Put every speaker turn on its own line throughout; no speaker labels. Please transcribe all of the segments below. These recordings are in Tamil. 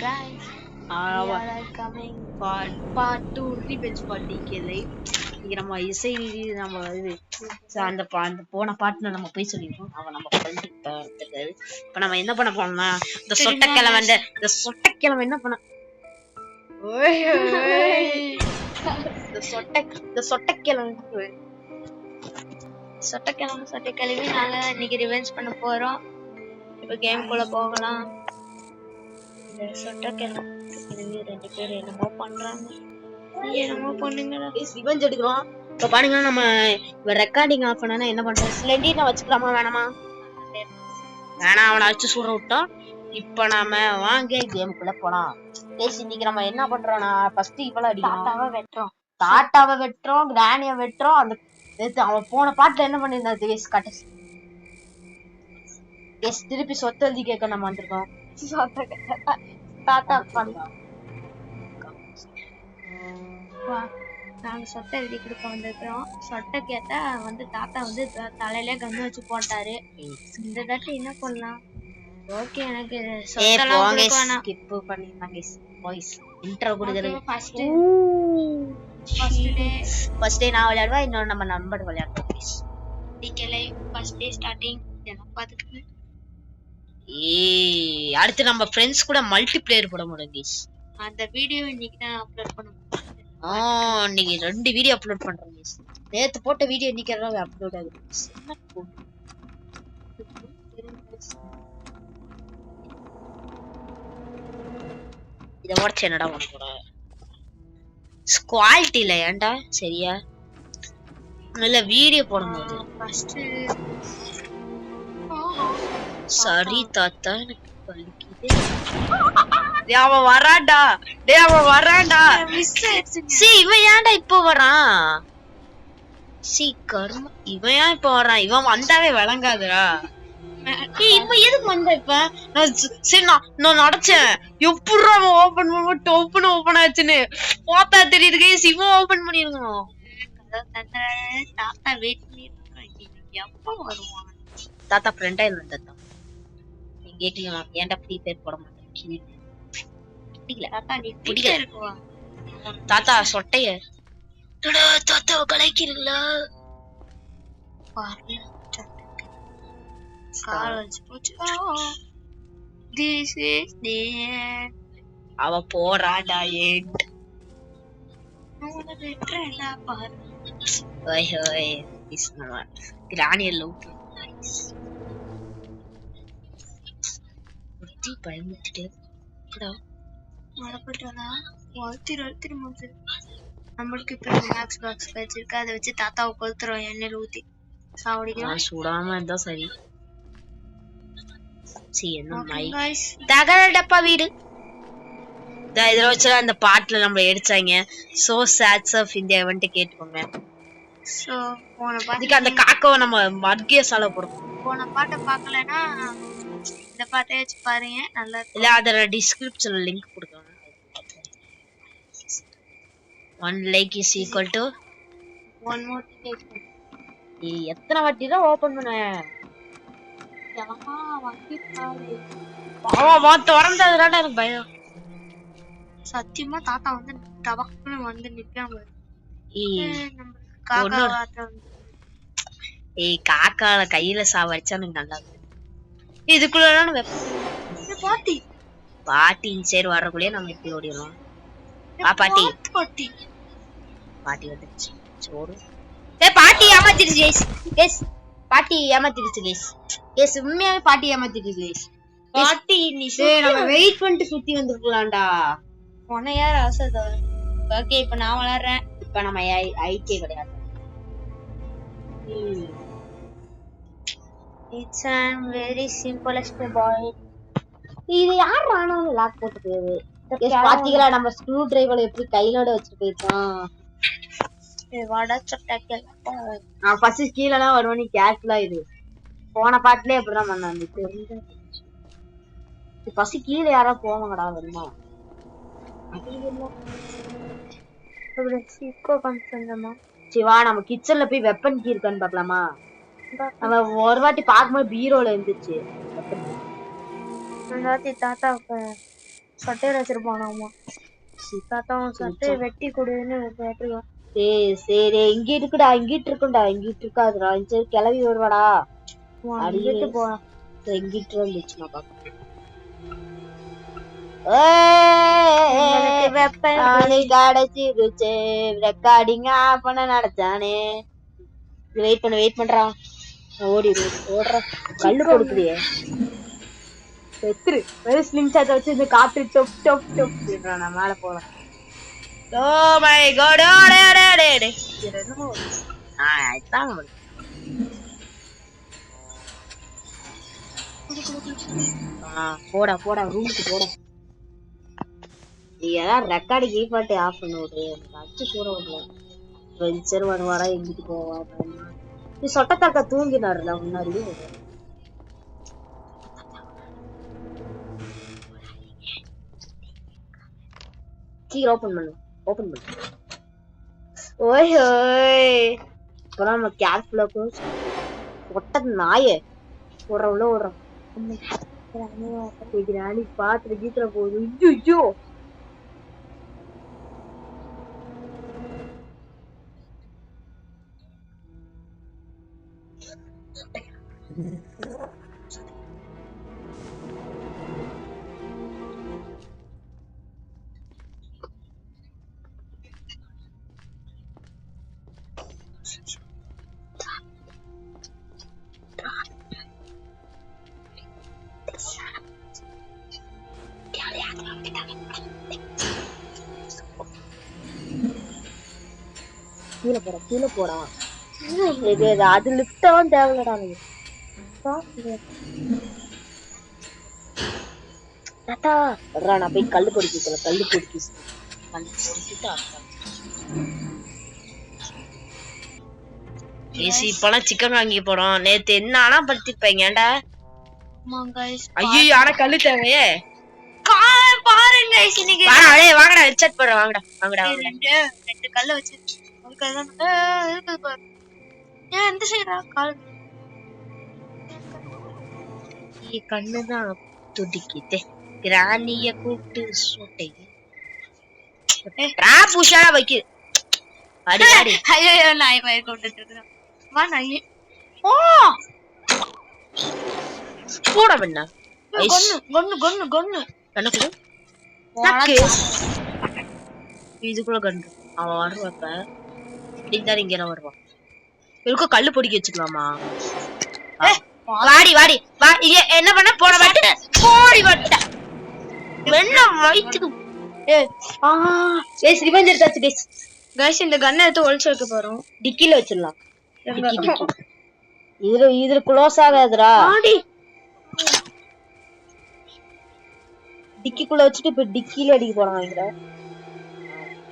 guys, we are coming
part 2 revenge for DKலை. இங்க நம்ம இசை நம்ம இது அந்த போன பாட்டுல நம்ம போய் சொல்லிருக்கோம். அவன் நம்ம ஃப்ரெண்ட் இப்ப நம்ம என்ன பண்ண போறோம்னா இந்த சொட்டக்கிழமை என்ன பண்ண
சொட்டக்கிழமை நாங்க இன்னைக்கு ரிவெஞ்ச் பண்ண போறோம். இப்ப கேம் குள்ள போகலாம். இந்த சொட்டக்கிழமை ரெண்டு பேரும் என்னமோ பண்றாங்க. என்னமோ பண்ணுங்கடா.
ரிவெஞ்ச் எடுக்கிறோம். இப்ப பாருங்க நம்ம ரெக்கார்டிங் ஆஃப் பண்ணா என்ன பண்றோம்? ஸ்லெண்டினா வச்சுக்கலாமா வேணாமா? வேணாம், அவனை வச்சு சுட விட்டோம். இப்ப நாம வாங்க கேமுக்குள்ள போலாம். இன்னைக்கு நம்ம என்ன பண்றோம்னா ஃபர்ஸ்ட் இவள அடிக்கிறோம், தாட்டாவை வெட்டுறோம், கிராணிய வெட்டுறோம். அந்த அவன் போன பாட்டுல என்ன பண்ணிருந்தா திருப்பி சொத்து எழுதி கேட்க நம்ம வந்திருக்கோம். தாத்தா
நாங்க சொட்டை எழுதி கொடுக்க வந்திருக்கிறோம். சொட்டை கேட்டா தாத்தா தலையில கண்ணு வச்சு போட்டாரு. இந்த தாட்டி என்ன பண்ணலாம்? ஓகே, எனக்கு
ஃபர்ஸ்ட் டே நான் விளையாடுவேன், இன்னொரு நம்ம நண்பர் விளையாடுவோம். அடுத்து நம்ம ஃப்ரெண்ட்ஸ் கூட மல்டிப்ளேயர் போட முடியும்.
அந்த வீடியோ இன்னைக்கு தான் அப்லோட் பண்ண போறேன்.
இன்னைக்கு 2 வீடியோ அப்லோட் பண்றேன். நேத்து போட்ட வீடியோ இன்னைக்கு அப்லோட் ஆகுது. இத உடச்சு என்னடா பண்ண போற? குவாலிட்டி இல்ல ஏன்டா? சரியா இல்ல வீடியோ போடும்போது
ஃபர்ஸ்ட்
சரி தாத்தா எனக்கு வலிக்குது. அவன் வரான்டா. டேய் அவன் வரான்டா. இவன் ஏன்டா இப்போ வரான்? கர்ம, இவன் ஏன் இப்போ வரான்? இவன் வந்தாவே விளங்காதுடா. இவன் எதுக்கு வந்தா இப்ப? சரி நான் நடச்சேன். எப்படா அவன் ஓபன் பண்ண ஓபன் ஆச்சுன்னு பார்த்தா தெரியுது. கைஸ் இவன் ஓபன் பண்ணிருக்கோம்.
தாத்தா வெயிட் பண்ணிருக்கான். எப்ப வருவான்?
தாத்தா ஃப்ரெண்டா இல்ல தாத்தா. நீங்க கேட்டீங்களா ஏன்டா ஃப்ரீ ஃபயர் போட மாட்டேன்? தாத்தா சொட்டைய தாத்தா கலைக்கிறீங்களா? அவ போறாடா. கிரானியல் பயமுறுத்திட்டே
நம்மளுக்கு இப்ப மேக்ஸ் பாக்ஸ் வச்சிருக்கு. அதை வச்சு தாத்தாவை கொளுத்துறோம். எண்ணெயில ஊத்தி சாவடிக்கலாம்.
சுடாம இருந்தா சரி. தகர டப்பா வீடு இதுல வச்சு அந்த பாட்டுல நம்ம எடுத்தாங்க. சோ சாட்ஸ் ஆஃப் இந்தியா வந்துட்டு கேட்டுக்கோங்க.
சோ
அந்த காக்காவை நம்ம மர்கிய சாலை போடுறோம்.
போன பாட்டை பாக்கலன்னா இந்த பாட்டை வச்சு பாருங்க, நல்லா
இல்ல அதோட டிஸ்கிரிப்ஷன்ல லிங்க் கொடுக்கறேன். 1 like is equal to
1 more like.
எத்தனை வாட்டி தான் ஓபன் பண்ண? திறந்ததுனால எனக்கு பயம்.
சத்தியமா தாத்தா டபக்குன்னு நிக்காம
காக்கால கையில சாவடிச்சா எனக்கு நல்லா இருக்கு. இதுக்குள்ள பாட்டி சரி வர்றக்குள்ளேயே நம்ம இப்படி ஓடிடலாம். பாட்டி வந்துருச்சு. சோறு பாட்டி ஏமாத்திடுச்சு கேஸ். பாட்டி ஏமாத்திடுச்சு கேஸ். உண்மையாவே பாட்டி ஏமாத்திடுச்சு கேஸ்.
பாட்டி
நம்ம வெயிட் பண்ணிட்டு சுத்தி வந்துருக்கலாம்டா.
உன்னை யார் அவசர? ஓகே, இப்ப நான் வளர்றேன்.
இப்ப நம்ம ஐகே கிடையாது.
It's a very simplest boy.
இது யார் ராணுவ லாக் போட்டு போகுது? பாத்தீங்களா நம்ம ஸ்க்ரூ டிரைவர் எப்படி கையிலோட வச்சு போயிட்டான். நான் ஃபர்ஸ்ட் கீழலாம் வருவேன், கேர்ஃபுல்லா இரு. போன பாட்டுலயே அப்படிதான் பண்ணாங்க. ஃபர்ஸ்ட் கீழே யாரா போவாங்கடா வருமா? சிவா நம்ம கிச்சன்ல போய் வெப்பன் கீ இருக்கான்னு பாக்கலாமா? நம்ம ஒரு வாட்டி பாக்கும்போது பீரோல இருந்துச்சு.
தாத்தா சட்டையில வச்சிருப்பானாமா. தாத்தா சட்டையை வெட்டி கொடுன்னு கேட்டிருக்கான்.
சரி இங்கிட்டு இருக்குடா, இங்கிட்டு இருக்குண்டா, இங்கிட்டு இருக்காதுடா. சரி கிளவி வருவாடா.
அடிக்கிட்டு போறான்.
இங்கிட்டு வந்துச்சுன்னா பாக்க கிடைச்சிருச்சு. ரெக்கார்டிங் ஆஃப் பண்ண நடத்தானே. வெயிட் பண்றான். ஓடுற கல்லு கொடுக்குறியே ஸ்லிங் சாட் வச்சு இந்த காத்து டொப் டொப் டொப் நான் மேல போறேன். ஓ மை காட் போடா போடா ரூமுக்கு போடா. நீ ஏதாவது ரெக்கார்டு கீப்பாட்டி ஆஃப் பண்ண விடு. எனக்கு அச்சு கூட விடல. வெஞ்சர் வருவாரா எங்கிட்டு போவா. நீ சொட்டத்தாக்கா தூங்கினாருல முன்னாடி. சீக்கிரம் ஓபன் பண்ணு. ஓய் இப்பதான் நம்ம கேர்ஃபுல்லா ஒட்ட நாயே ஓடுறோம். ராணி பாத்துட்டு கீத்துல போகுது. ஐயோ கீழே போடா. அது லிப்டாவும் தேவையில்லடா. நான் போய் கல்லு பொறுக்கி இப்பெல்லாம் சிக்கன் வாங்கி போறோம். நேத்து என்ன ஆனா படுத்திருப்பேங்க. ஏன்டா ஐயோ ஆனா கல்லு தேவையே.
பாருங்க இன்னைக்கு
வாங்கடா ஹெட்செட் போடுற. வாங்கடா
ரெண்டு கல்ல வச்சு இருக்குது பாரு. ஏன் எந்த சைடா கால்
கண்ணுதான் துடிக்கிட்டே. கிராணிய கூப்பிட்டு சோட்டை உஷாரா வைக்கு.
ஐயோ நாய் மயக்க விட்டுட்டு இருக்கிறேன். வா நாய். ஓ
கூட பண்ண
கொன்னு
இதுக்குள்ள கண்டு அவன் வருவாப்ப இப்படிதான் இங்க வருவான். இதுக்கு கல்லு பொடிக்க வச்சுக்கலாமா? வாடி வா. என்ன பண்ண போன போடி வட்ட என்ன வயிற்றுக்கு. ரிவெஞ்ச் எடுத்தாச்சு
கைஸ். இந்த கன்னை எடுத்து ஒளிச்சு வைக்க போறோம்.
டிக்கில வச்சிடலாம். இதுல க்ளோஸ் ஆகாதுடா. டிக்கிக்குள்ள வச்சுட்டு இப்ப டிக்கில அடிக்க போறாங்க.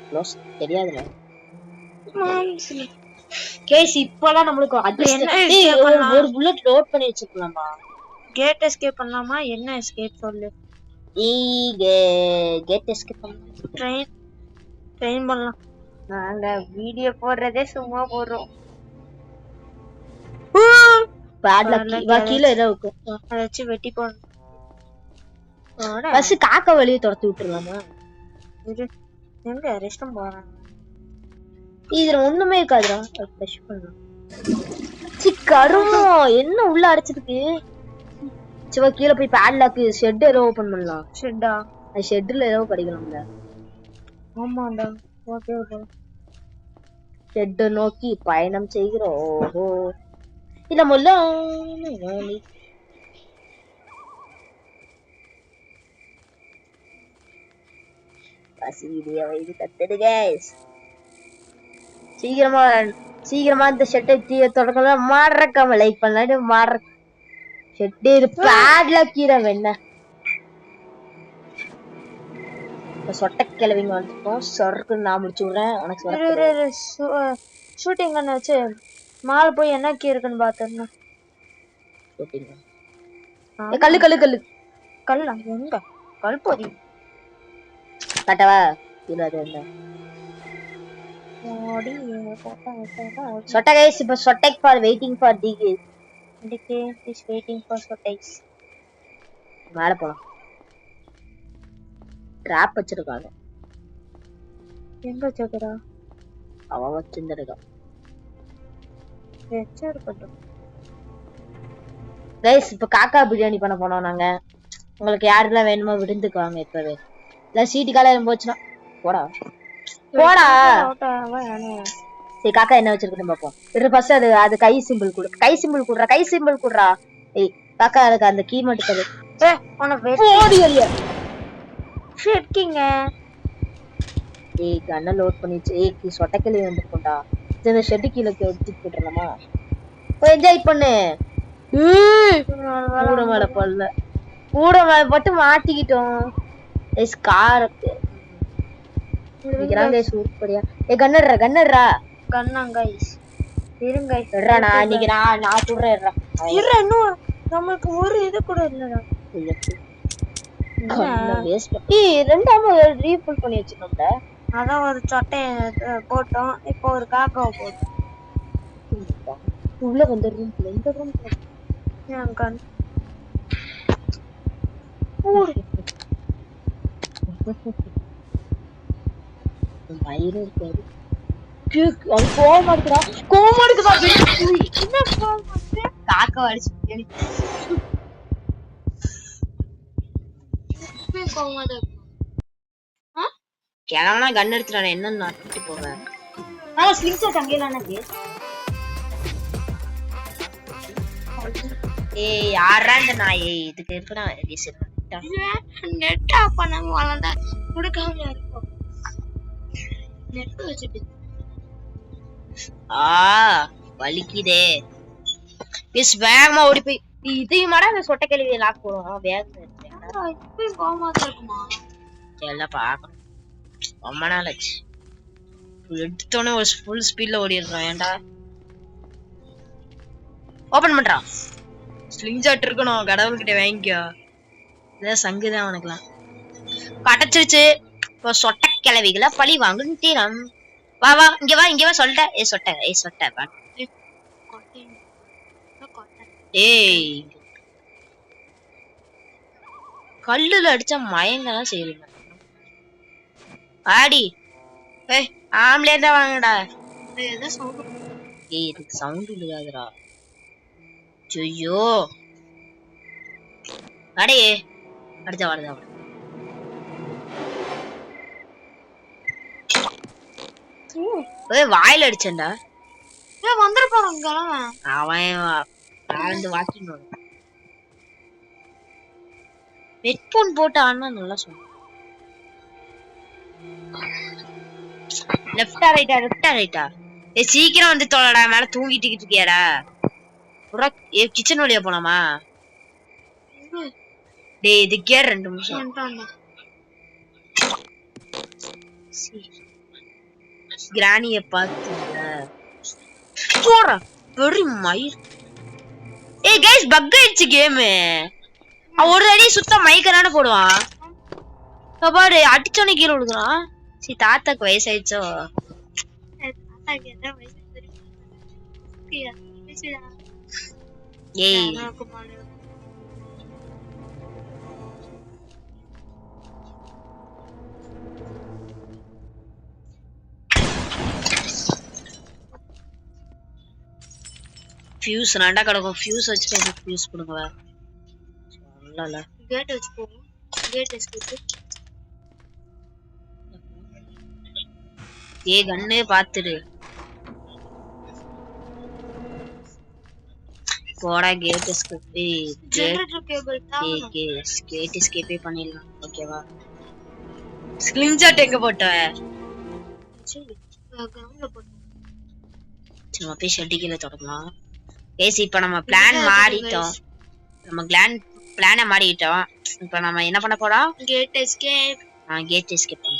க்ளோஸ் தெரியாதுல. கேஸ் இப்பலாம் நம்மளுக்கு ஒரு புல்லட் லோட் பண்ணி வச்சுக்கலாமா?
கேட் எஸ்கேப் பண்ணலாமா? என்ன எஸ்கேப் சொல்லு.
கேட் எஸ்கேப் பண்ணலாம்.
ட்ரெயின் பண்ணலாம்.
நாங்க வீடியோ போடுறதே சும்மா போடுறோம். கீழே ஏதோ இருக்கும்.
அதை வச்சு வெட்டி போடணும்.
பஸ் காக்க வழியை துரத்தி விட்டுருலாமா?
எங்க ரெஸ்டும் போறாங்க.
இதுல ஒண்ணுமே இருக்காதுடா. கருமோ என்ன உள்ள அடைச்சிருக்கு. சிவா கீழே போய் பேட்லாக்கு ஷெட் ஏதோ ஓபன் பண்ணலாம். ஷெட்ல ஏதோ படிக்கலாம்ல.
ஆமாண்டா. ஓகே
ஷெட் நோக்கி பயணம் செய்கிறோம். ஓஹோ இல்ல முல்ல வீடியோ இது கத்துது கைஸ். சீக்கிரமா இந்த ஷெட்டை தொடக்கலாம். மாறக்காம லைக் பண்ணலாம். மாற ஷெட்டு இது பேட்ல கீரை என்ன சொட்ட கிளவிங்க வந்துட்டோம். சொர்க்கு நான் முடிச்சு விடுறேன். உனக்கு
ஷூட்டிங் கண்ண வச்சு மால போய் என்ன கீ இருக்குன்னு பாத்துறேன். கல்லா எங்க கல்பொதி
கட்டவா இல்ல அது என்ன சொட்ட கைஸ். இப்ப சொட்டெக் for waiting for DK
is waiting for சொட்டைஸ்.
மேல போலாம். ட்ராப் வச்சிருக்காங்க.
எங்க வச்சிருக்கா?
அவன் வச்சிருந்திருக்கான்.
வச்சிருக்கட்டும்.
கைஸ் இப்ப காக்கா பிரியாணி பண்ண போனோம் நாங்க. உங்களுக்கு யாரெல்லாம் வேணுமோ விருந்துக்குவாங்க இப்பவே. இல்ல சீட்டு காலையில போச்சுன்னா போடா போடா. சரி காக்கா என்ன வச்சிருக்குன்னு பாப்போம். ஃபர்ஸ்ட் அது கை சிம்பிள் கொடு. கை சிம்பிள் குடுறா. கை சிம்பிள் குடுறா. ஏய் காக்கா அதுக்கு அந்த கீ மட்டும் தரு.
ஷிட்கிங்க.
ஏய் கண்ண லோட் பண்ணிச்சு. ஏய் சொட்டக்கிளி வந்துருக்கும்டா. இந்த ஷெட் கீழே எடுத்துட்டு போட்டுறலாமா? போய் என்ஜாய் பண்ணு. கூட மேல பல்ல கூட மேல போட்டு மாட்டிக்கிட்டோம். காருக்கு சூப்பரியா. ஏ கண்ணடுறா கண்ணடுறா.
கண்ணாங்க இருங்க
நான் இன்னைக்கு நான் சொல்றேன்.
இன்னும் நமக்கு ஒரு இது கூட இல்லடா.
ரெண்டாம ரீஃபில் பண்ணி வச்சிருந்தோம்ல.
அதான் ஒரு சொட்டைய போட்டோம். இப்போ ஒரு காக்காவை போட்டோம்.
உள்ள வந்து ரூம்ல இந்த ரூம் மயிரும் இருக்காது. கோவமா இருக்குதா கோவமா இருக்குதா. காக்கா அடிச்சு கிளம்பனா கன் எடுத்துட்டு என்னன்னு நட்டு போவேன். ஏய் யாரா இந்த நாயே இதுக்கு இருக்குடா.
நெட் ஆஃப் பண்ணாம வளர்ந்தா கொடுக்காம இருக்கும். நெட் வச்சிட்டு
வலிக்குதே. வேகமா ஓடி போய் இதையும் மாடா அந்த சொட்டை கேள்வியை லாக் போடுவோம்.
இப்பயும் கோவமா இருக்குமா?
எல்லாம் பாக்கணும். ரொம்ப நாள் ஆச்சு. எடுத்தோடனே ஒரு ஃபுல் ஸ்பீட்ல ஓடிடுறான். ஏன்டா ஓபன் பண்றான். ஸ்லிங் ஷாட் இருக்கணும். கடவுள்கிட்ட வாங்கிக்கோ. இதான் சங்குதான் அவனுக்குலாம் கிடைச்சிருச்சு. இப்போ சொட்டை கிளவிகளை பழி வாங்கும் தீரம். வா வா இங்க வா இங்க வா சொல்லிட்டேன். ஏ சொட்டை ஏய் கல்லுல அடிச்சா மயங்கதான் செய்யுங்க. ஆடி ஆம்லே தான் வாங்கடா. ஏய் இதுக்கு சவுண்ட் இல்லையாதுடா. ஐயோ அடே அடிச்சா வாடுதா. வாயில அடிச்சேன்டா.
வந்துருப்பாங்க
அவன் வாக்கிங் ஹெட்போன் போட்டு ஆனா நல்லா சொன்ன. லெஃப்டா ரைட்டா. சீக்கிரம் வந்து தோலடா. மேல தூங்கிட்டு இருக்கியாடா. கிச்சன் வழியா போலாமா? டேய் இதுக்கே 2 நிமிஷம். கிராணிய பாத்தீங்களா? போடா பெரிய மயிர். ஏய் गाइस பக் ஆயிடுச்சு கேம். ஒரு அடி சுத்த மைக்கறானே போடுவான். பாரு அடிச்சோனே கீழ விழுகுறான். சீ தாத்தாக்கு வயசாயிடுச்சோ.
தாத்தாக்கு என்ன வயசு தெரியும்?
ஏய் ஃபியூஸ் நாண்டா கடக்கும். ஃபியூஸ் வச்சுட்டு எனக்கு ஃபியூஸ் கொடுங்க. சொல்லல
கேட் வச்சு போவோம். கேட் வச்சு
ஏய் கண்ணே பாத்துடு. போடா கேட் எஸ்கேப்.
ஜெனரேட்டர் கேபிள் தான்.
கேட் எஸ்கேப் பண்ணிடலாம். ஓகேவா? ஸ்கிரீன் ஷாட் எங்க போட்ட?
சரி கிரவுண்ட்ல போட்டு.
சும்மா போய் ஷெட்டிக்கில தொடங்கலாம். ஏசி இப்ப நம்ம பிளான் மாறிட்டோம். பிளானை மாறிட்டோம். இப்ப நம்ம என்ன பண்ண போறோம்?
Gate escape.
கேட் எஸ்கேப் பண்ண.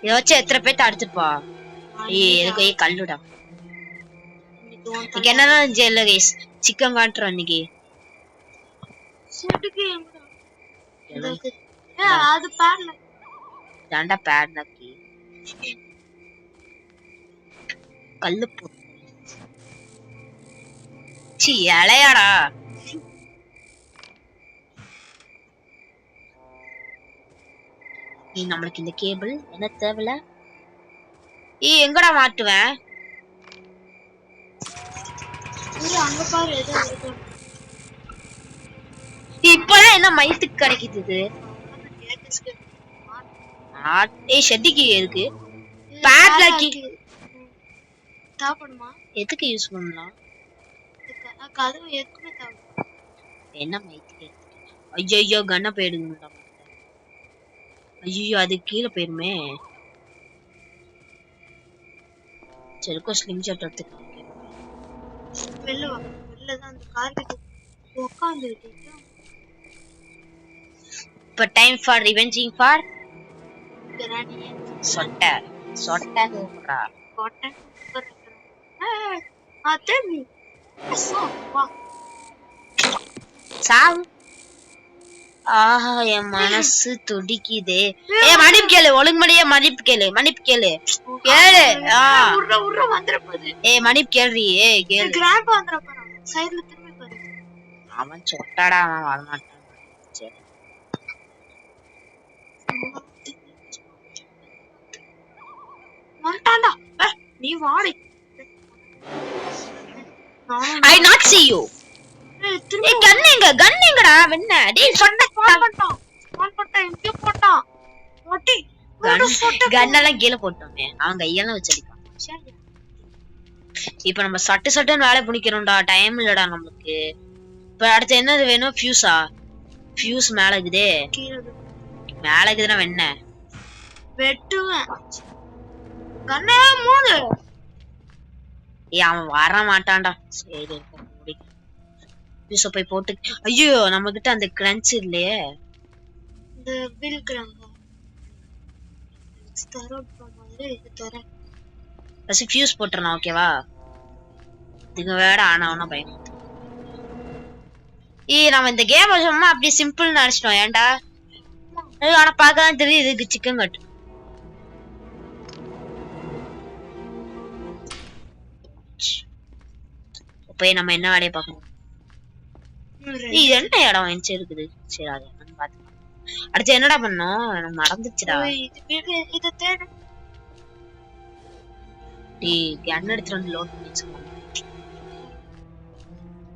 இத வச்சு எத்தனை பேர் அடிச்சுப்பா. எதுக்கு கல்லுடா. இன்னைக்கு என்னன்னா ஜெல்ல கைஸ் சிக்கன் காட்டுறோம் இன்னைக்கு.
அது பேட்ல
தாண்டா பேட்லக்கி கல்லு போ. சி இலையாடா. நம்மளுக்கு இந்த கேபிள் என்ன தேவையில்ல. எங்கடா மாட்டுவேன்?
அங்க பாரு ஏதோ இருக்கு.
இப்பதான் என்ன மயத்துக்கு கிடைக்குது? ஷெட்டிக்கு இருக்கு. பேட்லாக்கி
தேவைப்படுமா?
எதுக்கு யூஸ் பண்ணலாம்?
அதுவும் எதுக்குமே தேவைப்படும்.
என்ன மயத்துக்கு? ஐயோ கண்ண போயிடுங்க. ஐயோ அது கீழே போயிருமே. சரிக்கோ ஸ்லிம் ஷாட் எடுத்துக்கலாம்.
வெளிலதான் அந்த கார்கிட்ட உட்காந்து
இப்ப டைம் ஃபார் ரிவெஞ்சிங் ஃபார் சொட்ட சூப்பரா சாவு. ஆஹா என் மனசு துடிக்குதே. மன்னிப்பு கேளு, ஒழுங்குமடியா மன்னிப்பு கேளு. மன்னிப்பு கேளு. மன்னிப்பு கேள்றி. அவன் சொட்டாடா, அவன் வரமாட்டான்.
நீ வாடி.
I not see you. கன்னங்கடா வெண்ண. டேய் சொன்ன கன்னெல்லாம் கீழே போட்டோமே. அவன் கையெல்லாம் வச்சிருக்கான். இப்ப நம்ம சட்டுன்னு வேலை பிடிக்கிறோம்டா. டைம் இல்லடா நமக்கு. இப்ப அடுத்து என்னது வேணும்? ஃபியூஸா? ஃபியூஸ் மேல இருக்குதே. மேல இருக்குதுன்னா வெண்ண
வெட்டுவேன். கண்ணே மூடு.
அவன் வர மாட்டான்டா. சரி ஃபியூஸ போய் போட்டு. ஐயோ நம்ம கிட்ட அந்த கிரன்ச் இல்லையே.
இந்த பில் கிராம் மாதிரி இது தரேன்.
ஃபர்ஸ்ட் ஃபியூஸ் போட்டுறணும். ஓகேவா? இதுங்க வேற ஆனா பயம். நம்ம இந்த கேம் சும்மா அப்படி சிம்பிள் நினைச்சிட்டோம். ஏன்டா? ஆனா பார்க்கதான் தெரியுது இதுக்கு சிக்கன் கட்டு. போய் நம்ம என்ன வேலையை பார்க்கணும்? இது என்ன இடம் எங்க இருக்குது? சரி அது என்னன்னு பாத்துக்கலாம். அடுத்து என்னடா பண்ணோம்? எனக்கு மறந்துச்சுடா. கன் எடுத்துட்டு வந்து லோட் பண்ணி வச்சுக்கோ.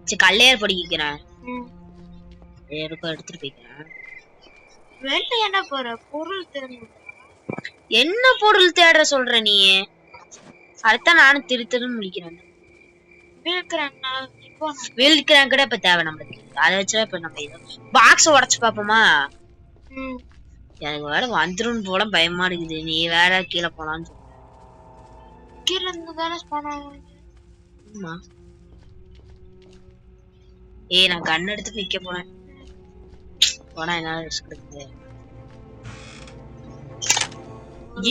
சரி கல்லையார் படிக்கிறேன். எடுத்துட்டு போய்க்கிறேன்.
என்ன போற பொருள் தேடணும்.
என்ன பொருள் தேடுற சொல்ற நீ? அடுத்த நானும் திருத்தணும் முடிக்கிறேன். வீல்கிராங்க் கூட இப்ப தேவை நம்மளுக்கு. அதை வச்சா இப்ப நம்ம பாக்ஸ் உடைச்சு பாப்போமா? எனக்கு வேற வந்துரும் போல பயமா இருக்குது. நீ வேற கீழே போலான்னு சொல்ற.
கீழே இருந்து தானே
ஆமா. நான் கன் எடுத்து நிக்க போனேன். போனா என்னால ரிஸ்க் எடுக்குது.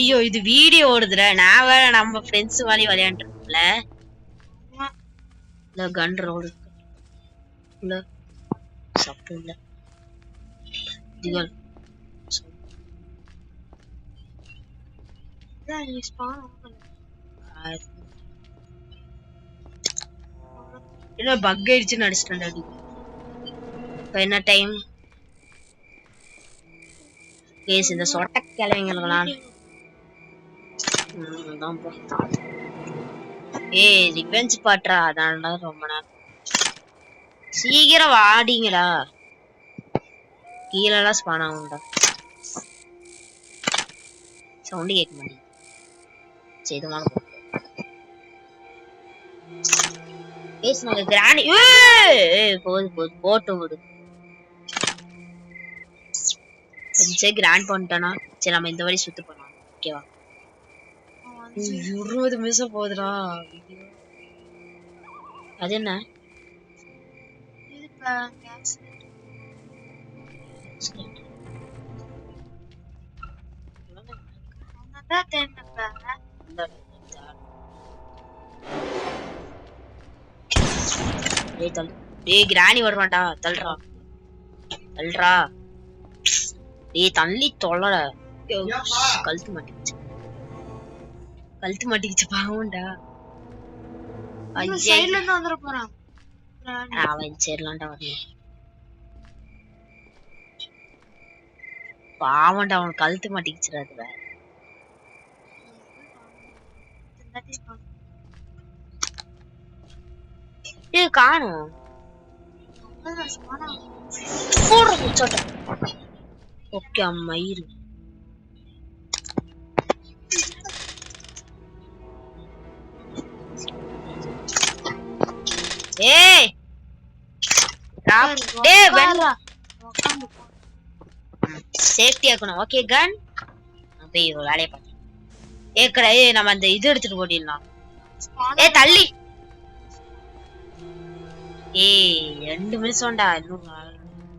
ஐயோ இது வீடியோ ஓடுதுல. நான் வேற நம்ம ஃப்ரெண்ட்ஸ் மாதிரி விளையாண்டு இருக்கோம்ல. கன் ரோடு இல்ல சப்பு இல்ல. என்ன பக் ஆயிடுச்சுன்னு அடிச்சிட்டேன். இப்ப என்ன டைம்? கேஸ் இந்த சொட்ட கிளவிங்கலாம் ரிவெஞ்ச் பாட்றா. அதான்டா ரொம்ப நேரம். சீக்கிரம் வாடிங்கடா. கீழெல்லாம் ஸ்பான் ஆகும்டா. சவுண்ட் கேட்க மாட்டேங்குது. செய்தமான கிராணி போட்டு சரி கிராண்ட் பண்ணிட்டானா. சரி நம்ம இந்த வழி சுத்து பண்ணலாம். ஓகேவா? 20 நிமிஷம் போகுதுடா. அது என்ன? கிராணி வருவான்டா. தள்ளுறா. தள்ளி தொல்லற. கழுத்து மாட்டிக்கிச்சு பாவம்டா. அவன் சரிலான்டா வரணும். பாவண்டா அவனுக்கு கழுத்து மாட்டிக்கிச்சுடா அதுல. ஏய் காணோம். போடுற முச்சாட்ட. ஓகே அம்மா இரு. ஏய் டேய் வெல்றா. சேஃப்டியா இருக்கணும். ஓகே கன். அப்படியே வேலைய பாத்து. ஏக்கடா நம்ம அந்த இது எடுத்துட்டு ஓடிடலாம். ஏய் தள்ளி. ஏய் 2 நிமிஷம்டா இன்னும்.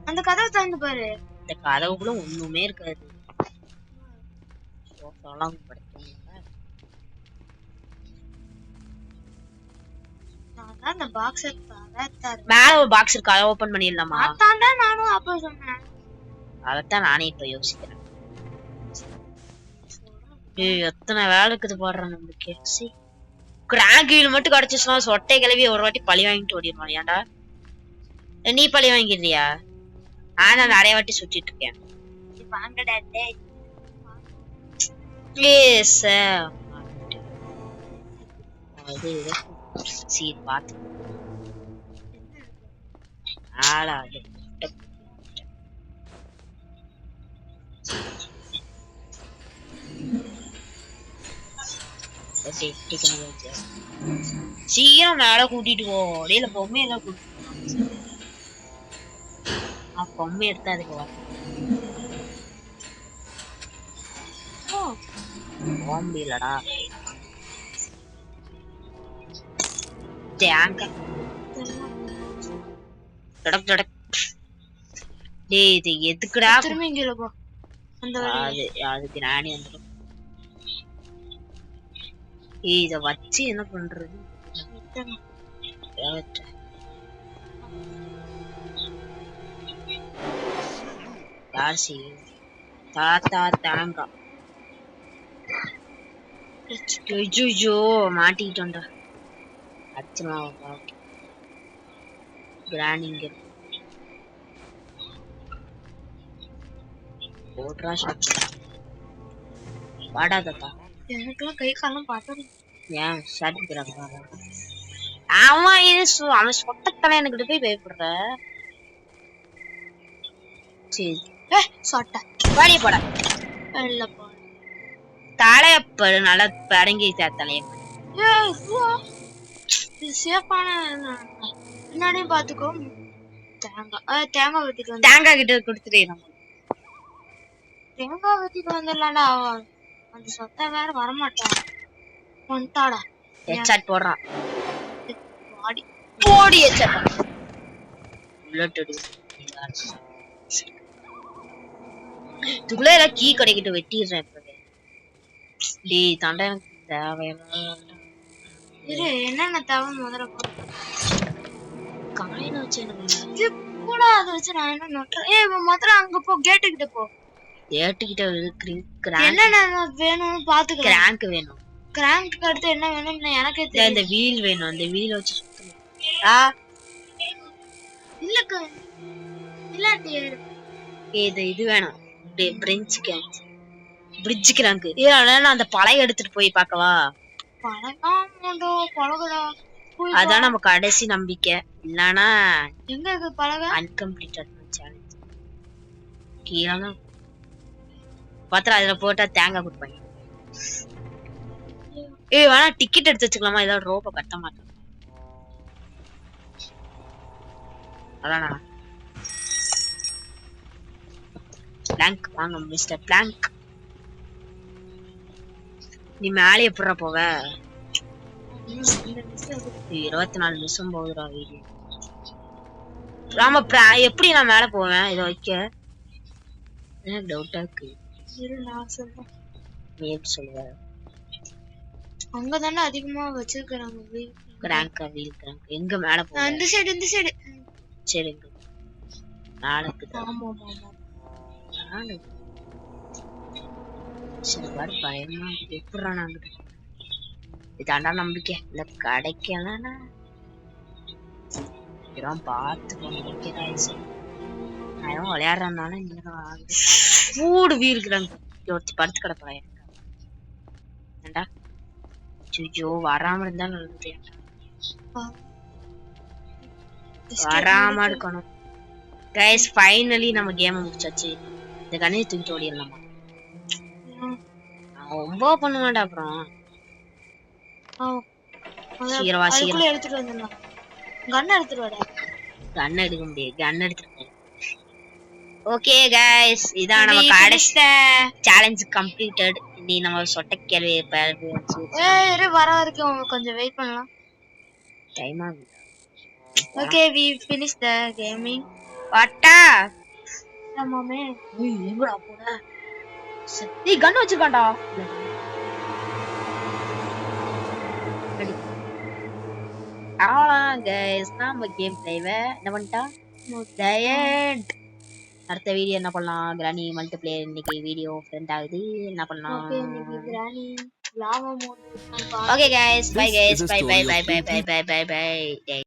அந்த கதவை திறந்து பாரு.
இந்த கதவுக்குள்ள ஒண்ணுமே இருக்காது. சோஃபாலாம் படுத்துங்க.
நான் அந்த பாக்ஸ் எடுத்தாரு.
மேல ஒரு பாக்ஸ் இருக்கு. அதை ஓபன் பண்ணிடலாமா?
அதான்டா நானும் அப்ப சொன்னேன்.
அதத்தான் நானே இப்ப யோசிக்கிறேன். ஏய் எத்தனை வேலை இருக்குது போடுறேன் நம்மளுக்கு. சி கிராங்கில் மட்டும் கிடைச்சிச்சுனா சொட்டை கிளவி ஒரு வாட்டி பழி வாங்கிட்டு ஓடிடுவான். ஏன்டா நீ பழி வாங்கிடுறியா? ஆனா நிறைய வாட்டி சுத்திட்டு இருக்கேன். பாத்து ஆளாது. சீக்கிரம் மேல கூட்டிட்டு போ. டேல பொம்மை எல்லாம் கூட்டிட்டு பொம்மை எடுத்தா அதுக்கு வர இல்லடா. தேங்க டேய் இது எதுக்குடா
திரும்பி இங்க போ.
அதுக்கு நானே வந்துடும். இத வச்சு என்ன பண்றது? தாத்தா தாங்க மாட்டிக்கிட்டோம்டா. அச்சமா கிராண்டிங்க போட்ரா ஷாட். வாடா தாத்தா.
எனக்குலாம் கை காலம் பார்த்தா
ஏன் ஷாட் போறாங்க? அவன் இது அவன் சொட்டத்தலை எனக்கு போய் பயப்படுற. சரி
சொட்ட
வாடிய போட
இல்ல போ.
தலையப்ப நல்லா படங்கி தலைய.
சேஃபான என்னன்னே பாத்துக்கோ. தேங்காய் வெட்டிட்டு வந்து
தேங்காய் கிட்ட கொடுத்துட்டே
தேங்காய் வெட்டிட்டு வந்துடலாம்டா. அந்த சொத்தை வேற வரமாட்டான். வந்துட்டாடா.
ஹெட்ஷாட் போடுறான்.
பாடி
போடி ஹெட்ஷாட். புல்லட் அடி. இதுக்குள்ள எல்லாம் கீ கடைக்கிட்டு வெட்டிடுறேன். டேய் தாண்டா எனக்கு தேவையான
இரு என்னென்ன தேவை முதல்ல
காயின வச்சு
இது கூட அதை வச்சு நான் என்ன நோட்டுறேன். முதல்ல அங்க போ. கேட்டுக்கிட்ட போ.
கேட்டுக்கிட்ட
என்னென்ன வேணும்னு பாத்துக்க.
கிராங்க் வேணும்.
கிராங்க் அடுத்து என்ன வேணும்னு எனக்கே தெரியும்.
இந்த வீல் வேணும். அந்த வீல் வச்சு சுத்தணும்.
இல்லக்கா இல்லாட்டி
இது வேணும். பிரிட்ஜ் கிராங்க். நான் அந்த பழைய எடுத்துட்டு போய் பார்க்கவா? அதான் நம்ம கடைசி நம்பிக்கை. இல்லனா
எங்க இருக்கு பழக?
Uncompleted challenge. கீழே பாத்திரம் அதுல போட்டா தேங்காய் கொடுப்பாங்க. வேணா டிக்கெட் எடுத்து வச்சுக்கலாமா? ஏதாவது ரோப்ப கட்ட மாட்டேன். அதானா பிளாங்க் வாங்க மிஸ்டர் பிளாங்க். நீ மேலே எப்படா போவ? 24 நிமிஷம் போகுதுடா வீடியோ. ராம எப்படி நான் மேல போவேன்? இதை வைக்க எனக்கு டவுட்டா இருக்கு. நீ எப்படி சொல்லுவ?
அங்கதானே அதிகமா வச்சிருக்காங்க வீல்
கிராங்க். எங்க மேல போவ?
இந்த சைடு.
சரிங்க நாளைக்கு தான். சரி பாரு பயமா எப்படா நாங்க இதாண்டா நம்பிக்கை இல்ல கிடைக்கலன்னா பார்த்து நான் விளையாடுறதுனால நீங்க மூடு வீருக்குறாங்க ஒருத்தி படுத்து கிடப்பா ஏண்டா ஐயோ வராம இருந்தா நல்லது வராம இருக்கணும் கைஸ் ஃபைனலி நம்ம கேம் முடிச்சாச்சு இந்த கண்ணை தூக்கிட்டு ஓடிடலாமா ரொம்ப பண்ணுவான்டா அப்புறம் சீக்கிரவா சீக்கிரம்
எடுத்துட்டு வந்துடலாம் கன் எடுத்துட்டு வாடா
கன் எடுக்க முடியாது கன் எடுத்துட்டு ஓகே கைஸ் இதான் நம்ம கடைசி சேலஞ்ச் கம்ப்ளீட்டட் நீ நம்ம சொட்ட கேள்வி
இரு வர வரைக்கும் கொஞ்சம் வெயிட் பண்ணலாம்
டைம் ஆகுது
okay we finish the gaming
வாட்டா
மாமே
ஏய் எங்கடா போற நீ கன் வச்சிருக்கான்டா அவ்வளோதான் கைஸ் நம்ம கேம் பிளேவை என்ன பண்ணிட்டா டயட் அடுத்த வீடியோ என்ன பண்ணலாம் கிரானி மல்டிப்ளேயர் இன்னைக்கு வீடியோ ஃப்ரெண்ட் ஆகுது என்ன பண்ணலாம்
lava mod
okay guys bye guys bye bye bye bye bye bye bye by